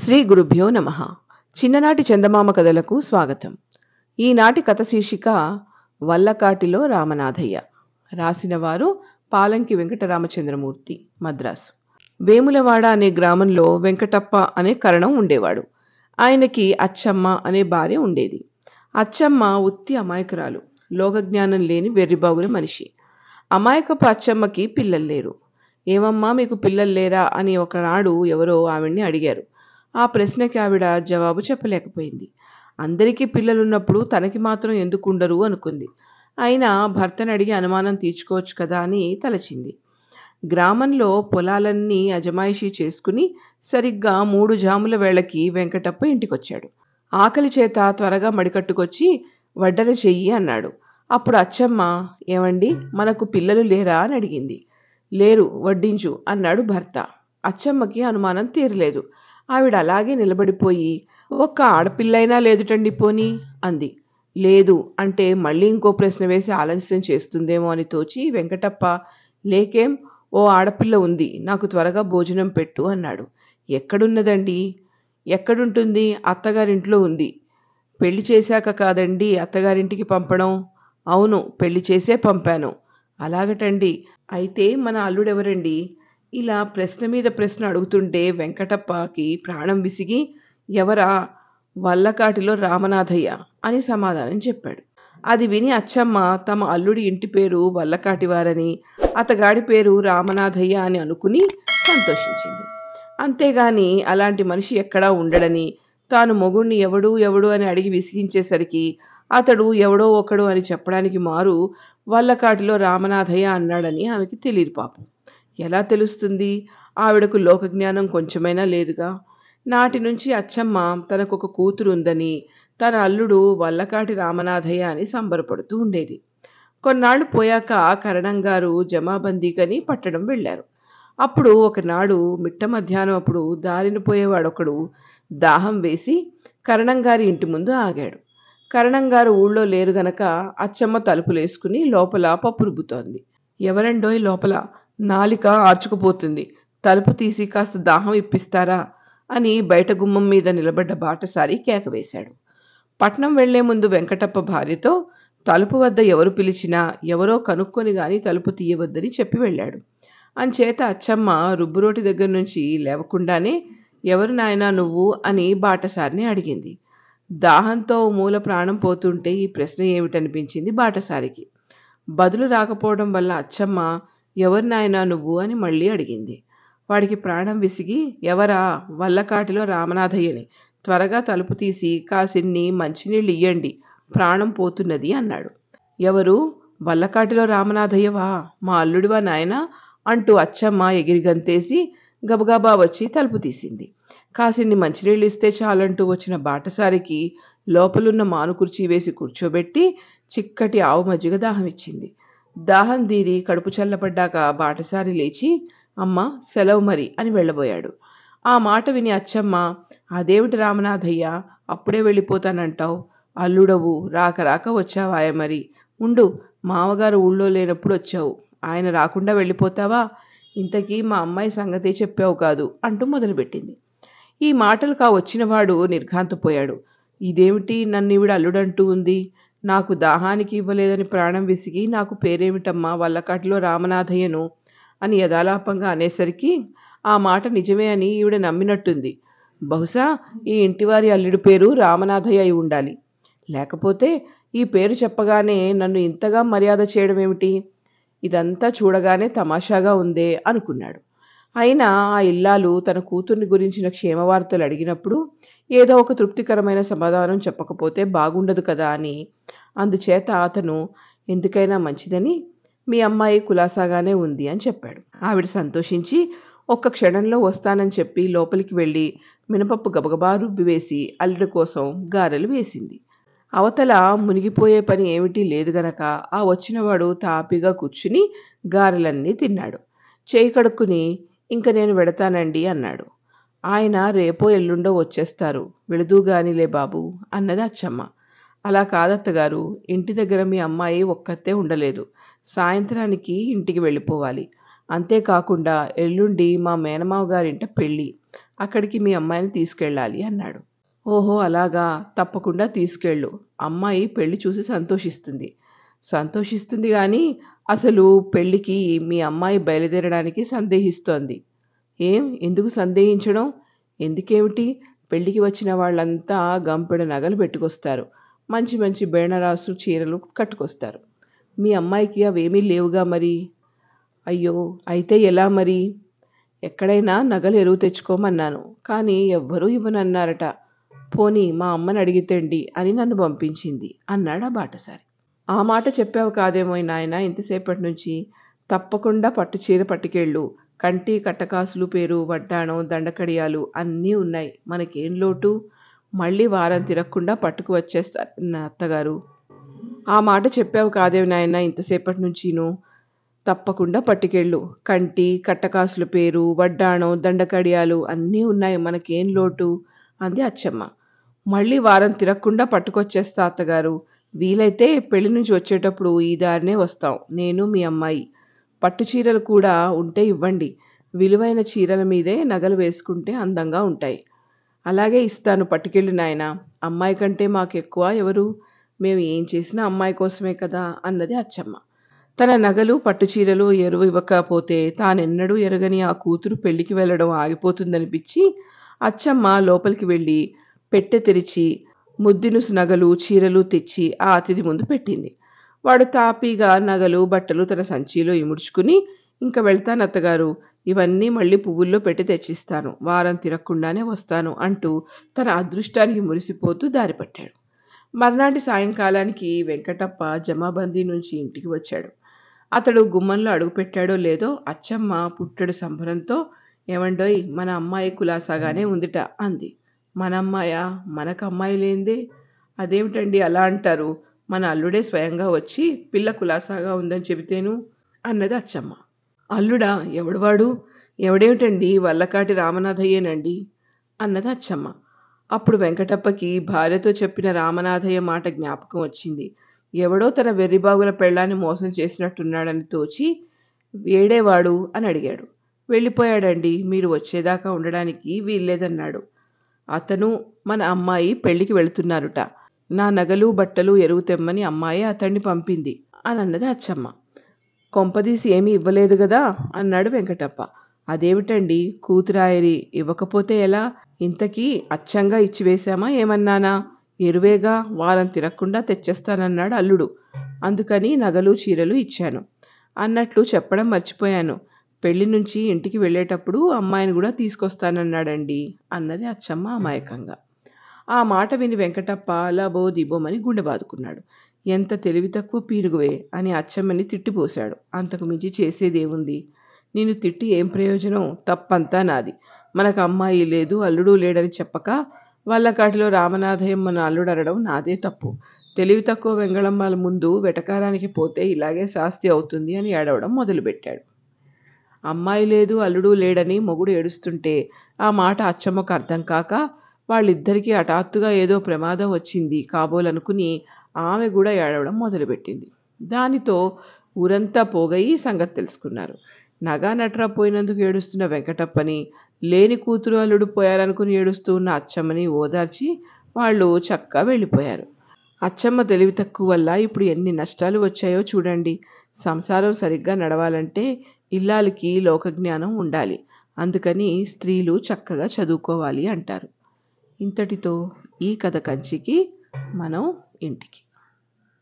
శ్రీ గురుభ్యో నమః. చిన్ననాటి చందమామ కథలకు స్వాగతం. ఈనాటి కథ శీర్షిక వల్లకాటిలో రామనాథయ్య. రాసినవారు పాలంకి వెంకటరామచంద్రమూర్తి, మద్రాసు. వేములవాడ అనే గ్రామంలో వెంకటప్ప అనే కరణం ఉండేవాడు. ఆయనకి అచ్చమ్మ అనే భార్య ఉండేది. అచ్చమ్మ ఉత్తి అమాయకురాలు, లోకజ్ఞానం లేని వెర్రిబాగుల మనిషి. అమాయకపు అచ్చమ్మకి పిల్లలు లేరు. ఏమమ్మా మీకు పిల్లలు లేరా అని ఒకనాడు ఎవరో ఆవిడ్ని అడిగారు. ఆ ప్రశ్నకి ఆవిడ జవాబు చెప్పలేకపోయింది. అందరికీ పిల్లలున్నప్పుడు తనకి మాత్రం ఎందుకుండరు అనుకుంది. అయినా భర్తను అడిగి అనుమానం తీర్చుకోవచ్చు కదా అని తలచింది. గ్రామంలో పొలాలన్నీ అజమాయిషీ చేసుకుని సరిగ్గా 3 జాముల వేళకి వెంకటప్ప ఇంటికొచ్చాడు. ఆకలి చేత త్వరగా మడికట్టుకొచ్చి వడ్డన చెయ్యి అన్నాడు. అప్పుడు అచ్చమ్మ, ఏమండి మనకు పిల్లలు లేరా అని అడిగింది. లేరు, వడ్డించు అన్నాడు భర్త. అచ్చమ్మకి అనుమానం తీరలేదు. ఆవిడ అలాగే నిలబడిపోయి, ఒక్క ఆడపిల్లైనా లేదుటండి పోనీ అంది. లేదు అంటే మళ్ళీ ఇంకో ప్రశ్న వేసి ఆలస్యం చేస్తుందేమో అని తోచి వెంకటప్ప, లేకేం, ఓ ఆడపిల్ల ఉంది, నాకు త్వరగా భోజనం పెట్టు అన్నాడు. ఎక్కడున్నదండి? ఎక్కడుంటుంది? అత్తగారింట్లో ఉంది. పెళ్లి చేశాక కాదండి అత్తగారింటికి పంపడం? అవును, పెళ్లి చేసే పంపాను. అలాగటండి. అయితే మన అల్లుడెవరండి? ఇలా ప్రశ్న మీద ప్రశ్న అడుగుతుంటే వెంకటప్పకి ప్రాణం విసిగి, ఎవరా? వల్లకాటిలో రామనాథయ్య అని సమాధానం చెప్పాడు. అది విని అచ్చమ్మ తమ అల్లుడి ఇంటి పేరు వల్లకాటివారని, అతగాడి పేరు రామనాథయ్య అని అనుకుని సంతోషించింది. అంతేగాని అలాంటి మనిషి ఎక్కడా ఉండడని, తాను మొగుణ్ణి ఎవడు ఎవడు అని అడిగి విసిగించేసరికి అతడు ఎవడో ఒకడు అని చెప్పడానికి మారు వల్లకాటిలో రామనాథయ్య అన్నాడని ఆమెకి తెలియదు పాపం. ఎలా తెలుస్తుంది? ఆవిడకు లోకజ్ఞానం కొంచెమైనా లేదుగా. నాటి నుంచి అచ్చమ్మ తనకొక కూతురు ఉందని, తన అల్లుడు వల్లకాటి రామనాథయ్య అని సంబరపడుతూ ఉండేది. కొన్నాళ్ళు పోయాక కరణంగారు జమాబందీకని పట్టణం వెళ్ళారు. అప్పుడు ఒకనాడు మిట్ట మధ్యాహ్నం అప్పుడు దారిన పోయేవాడొకడు దాహం వేసి కరణంగారి ఇంటి ముందు ఆగాడు. కరణంగారు ఊళ్ళో లేరు గనక అచ్చమ్మ తలుపులేసుకుని లోపల పప్పు రుబ్బుతోంది. ఎవరండోయ్ లోపల? నాలిక ఆర్చుకుపోతుంది, తలుపు తీసి కాస్త దాహం ఇప్పిస్తారా అని బయట గుమ్మం మీద నిలబడ్డ బాటసారి కేకవేశాడు. పట్నం వెళ్లే ముందు వెంకటప్ప భార్యతో తలుపు వద్ద ఎవరు పిలిచినా ఎవరో కనుక్కొని గాని తలుపు తీయవద్దని చెప్పి వెళ్ళాడు. అంచేత అచ్చమ్మ రుబ్బురోటి దగ్గర నుంచి లేవకుండానే, ఎవరు నాయనా నువ్వు అని బాటసారిని అడిగింది. దాహంతో మూల ప్రాణం పోతుంటే ఈ ప్రశ్న ఏమిటనిపించింది బాటసారికి. బదులు రాకపోవడం వల్ల అచ్చమ్మ, ఎవరు నాయనా నువ్వు అని మళ్ళీ అడిగింది. వాడికి ప్రాణం విసిగి, ఎవరా? వల్లకాటిలో రామనాథయ్యని, త్వరగా తలుపు తీసి కాసిన్ని మంచినీళ్ళు ఇయ్యండి, ప్రాణం పోతున్నది అన్నాడు. ఎవరు? వల్లకాటిలో రామనాథయ్యవా? మా అల్లుడివా నాయనా అంటూ అచ్చమ్మ ఎగిరిగంతేసి గబగబా వచ్చి తలుపు తీసింది. కాసిన్ని మంచినీళ్ళు ఇస్తే చాలంటూ వచ్చిన బాటసారికి లోపలున్న మాను కుర్చీ వేసి కూర్చోబెట్టి చిక్కటి ఆవు మజ్జిగ దాహం ఇచ్చింది. దాహం తీరి కడుపు చల్లబడ్డాక బాటసారి లేచి, అమ్మ సెలవు మరి అని వెళ్ళబోయాడు. ఆ మాట విని అచ్చమ్మ, అదేమిటి రామనాథయ్య, అప్పుడే వెళ్ళిపోతానంటావు? అల్లుడవు, రాక రాక వచ్చావాయ మరి. ఉండు, మామగారు ఊళ్ళో లేనప్పుడు వచ్చావు, ఆయన రాకుండా వెళ్ళిపోతావా? ఇంతకీ మా అమ్మాయి సంగతే చెప్పావు కాదు అంటూ మొదలుపెట్టింది. ఈ మాటలకు ఆ వచ్చినవాడు నిర్ఘాంతపోయాడు. ఇదేమిటి, నన్ను ఈవిడ అల్లుడంటూ ఉంది? నాకు దాహానికి ఇవ్వలేదని ప్రాణం విసిగి నాకు పేరేమిటమ్మా వల్లకాటిలో రామనాథయ్యను అని యథాలాపంగా అనేసరికి ఆ మాట నిజమే అని ఈవిడ నమ్మినట్టుంది. బహుశా ఈ ఇంటివారి అల్లుడి పేరు రామనాథయ్య అయి ఉండాలి. లేకపోతే ఈ పేరు చెప్పగానే నన్ను ఇంతగా మర్యాద చేయడం ఏమిటి? ఇదంతా చూడగానే తమాషాగా ఉందే అనుకున్నాడు. అయినా ఆ ఇల్లాలు తన కూతుర్ని గురించిన క్షేమవార్తలు అడిగినప్పుడు ఏదో ఒక తృప్తికరమైన సమాధానం చెప్పకపోతే బాగుండదు కదా అని, అందుచేత అతను ఎందుకైనా మంచిదని, మీ అమ్మాయి కులాసాగానే ఉంది అని చెప్పాడు. ఆవిడ సంతోషించి ఒక్క క్షణంలో వస్తానని చెప్పి లోపలికి వెళ్ళి మినపప్పు గబగబా రుబ్బివేసి అల్లుడి కోసం గారెలు వేసింది. అవతల మునిగిపోయే పని ఏమిటి లేదు గనక ఆ వచ్చినవాడు తాపీగా కూర్చుని గారెలన్నీ తిన్నాడు. చేయి కడుక్కుని, ఇంక నేను వెడతానండి అన్నాడు. ఆయన రేపో ఎల్లుండో వచ్చేస్తారు, వెళుదూగానిలే బాబు అన్నది అచ్చమ్మ. అలా కాదత్తగారు, ఇంటి దగ్గర మీ అమ్మాయి ఒక్కతే ఉండలేదు, సాయంత్రానికి ఇంటికి వెళ్ళిపోవాలి. అంతేకాకుండా ఎల్లుండి మా మేనమావ గారింట పెళ్ళి, అక్కడికి మీ అమ్మాయిని తీసుకెళ్ళాలి అన్నాడు. ఓహో అలాగా, తప్పకుండా తీసుకెళ్ళు. అమ్మాయి పెళ్లి చూసి సంతోషిస్తుంది. సంతోషిస్తుంది కానీ అసలు పెళ్ళికి మీ అమ్మాయి బయలుదేరడానికి సందేహిస్తోంది. ఏం, ఎందుకు సందేహించడం? ఎందుకేమిటి? పెళ్ళికి వచ్చిన వాళ్ళంతా గంపెడు నగలు పెట్టుకొస్తారు. మంచి మంచి బేణరాసు చీరలు కట్టుకొస్తారు. మీ అమ్మాయికి అవేమీ లేవుగా మరి. అయ్యో, అయితే ఎలా మరి? ఎక్కడైనా నగలు ఎరువు తెచ్చుకోమన్నాను, కానీ ఎవ్వరూ ఇవ్వనన్నారట. పోనీ మా అమ్మని అడిగితేండి అని నన్ను పంపించింది అన్నాడు ఆ బాటసారి. ఆ మాట చెప్పావు కాదేమో నాయన ఇంతసేపటి నుంచి. తప్పకుండా పట్టు చీర పట్టుకెళ్ళు. కంటి కట్టకాసులు పేరు, వడ్డాణం, దండకడియాలు అన్నీ ఉన్నాయి. మనకేం లోటు? మళ్ళీ వారం తిరగకుండా పట్టుకు వచ్చేస్తారు నా అత్తగారు. ఆ మాట చెప్పావు కాదేమి నాయన ఇంతసేపటి నుంచిను. తప్పకుండా పట్టుకెళ్ళు. కంటి కట్టకాసుల పేరు, వడ్డాణం, దండకడియాలు అన్నీ ఉన్నాయి. మనకేం లోటు అంది అచ్చమ్మ. మళ్ళీ వారం తిరగకుండా పట్టుకొచ్చేస్తా అత్తగారు. వీలైతే పెళ్లి నుంచి వచ్చేటప్పుడు ఈ దారినే వస్తాం, నేను మీ అమ్మాయి. పట్టు చీరలు కూడా ఉంటే ఇవ్వండి. విలువైన చీరల మీదే నగలు వేసుకుంటే అందంగా ఉంటాయి. అలాగే ఇస్తాను, పట్టుకెళ్ళు నాయనా. అమ్మాయి కంటే మాకెక్కువ ఎవరు? మేము ఏం చేసినా అమ్మాయి కోసమే కదా అన్నది అచ్చమ్మ. తన నగలు పట్టుచీరలు ఎరువు ఇవ్వకపోతే తానెన్నడూ ఎరగని ఆ కూతురు పెళ్లికి వెళ్ళడం ఆగిపోతుందనిపించి అచ్చమ్మ లోపలికి వెళ్ళి పెట్టె తెరిచి ముద్దినుసు నగలు చీరలు తెచ్చి ఆ అతిథి ముందు పెట్టింది. వాడు తాపీగా నగలు బట్టలు తన సంచిలో ఇముడ్చుకుని, ఇంక వెళ్తాను అత్తగారు, ఇవన్నీ మళ్ళీ పువ్వుల్లో పెట్టి తెచ్చిస్తాను, వారం తిరగకుండానే వస్తాను అంటూ తన అదృష్టానికి మురిసిపోతూ దారిపట్టాడు. మర్నాటి సాయంకాలానికి వెంకటప్ప జమాబందీ నుంచి ఇంటికి వచ్చాడు. అతడు గుమ్మంలో అడుగుపెట్టాడో లేదో అచ్చమ్మ పుట్టెడు సంబరంతో, ఏమండోయ్, మన అమ్మాయి కులాసాగానే ఉందిట అంది. మన అమ్మాయా? మనకు అమ్మాయి లేందే. అదేమిటండి అలా అంటారు? మన అల్లుడే స్వయంగా వచ్చి పిల్ల కులాసాగా ఉందని చెబితేను అన్నది అచ్చమ్మ. అల్లుడా? ఎవడువాడు? ఎవడేమిటండి, వల్లకాటి రామనాథయ్యేనండి అన్నది అచ్చమ్మ. అప్పుడు వెంకటప్పకి భార్యతో చెప్పిన రామనాథయ్య మాట జ్ఞాపకం వచ్చింది. ఎవడో తన వెర్రిబాగుల పెళ్ళాన్ని మోసం చేసినట్టున్నాడని తోచి, ఏడేవాడు అని అడిగాడు. వెళ్ళిపోయాడండి, మీరు వచ్చేదాకా ఉండడానికి వీల్లేదన్నాడు. అతను మన అమ్మాయి పెళ్లికి వెళుతున్నారుట. నా నగలు బట్టలు ఎరువు తెమ్మని అమ్మాయి అతన్ని పంపింది అని అన్నది అచ్చమ్మ. కొంపదీసి ఏమీ ఇవ్వలేదు గదా అన్నాడు వెంకటప్ప. అదేమిటండి, కూతురాయరి ఇవ్వకపోతే ఎలా? ఇంతకీ అచ్చంగా ఇచ్చివేశామా ఏమన్నానా? ఎరువేగా, వారం తిరగకుండా తెచ్చేస్తానన్నాడు అల్లుడు. అందుకని నగలు చీరలు ఇచ్చాను. అన్నట్లు చెప్పడం మర్చిపోయాను. పెళ్లి నుంచి ఇంటికి వెళ్ళేటప్పుడు అమ్మాయిని కూడా తీసుకొస్తానన్నాడండి అన్నది అచ్చమ్మ అమాయకంగా. ఆ మాట విని వెంకటప్ప లబో దిబోమని గుండె బాదుకున్నాడు. ఎంత తెలివి తక్కువ పీనుగువే అని అచ్చమ్మని తిట్టిపోశాడు. అంతకు మించి చేసేదేముంది? నిన్ను తిట్టి ఏం ప్రయోజనం? తప్పంతా నాది. మనకు అమ్మాయి లేదు, అల్లుడు లేడని చెప్పక వల్లకాటిలో రామనాథయ్యం మన అల్లుడు అనడం నాదే తప్పు. తెలివి తక్కువ వెంగళమ్మల ముందు వెటకారానికి పోతే ఇలాగే శాస్తి అవుతుంది అని ఏడవడం మొదలుపెట్టాడు. అమ్మాయి లేదు, అల్లుడు లేడని మొగుడు ఏడుస్తుంటే ఆ మాట అచ్చమ్మకు అర్థం కాక వాళ్ళిద్దరికీ హఠాత్తుగా ఏదో ప్రమాదం వచ్చింది కాబోలనుకుని ఆమె కూడా ఏడవడం మొదలుపెట్టింది. దానితో ఊరంతా పోగయి సంగతి తెలుసుకున్నారు. నగా నట్రా పోయినందుకు ఏడుస్తున్న వెంకటప్పని, లేని కూతురు అల్లుడు పోయారనుకుని ఏడుస్తూ ఉన్న అచ్చమ్మని ఓదార్చి వాళ్ళు చక్కగా వెళ్ళిపోయారు. అచ్చమ్మ తెలివి తక్కువ వల్ల ఇప్పుడు ఎన్ని నష్టాలు వచ్చాయో చూడండి. సంసారం సరిగ్గా నడవాలంటే ఇల్లాలికి లోకజ్ఞానం ఉండాలి. అందుకని స్త్రీలు చక్కగా చదువుకోవాలి అంటారు. ఇంతటితో ఈ కథ కంచికి, మనం ఇంటికి.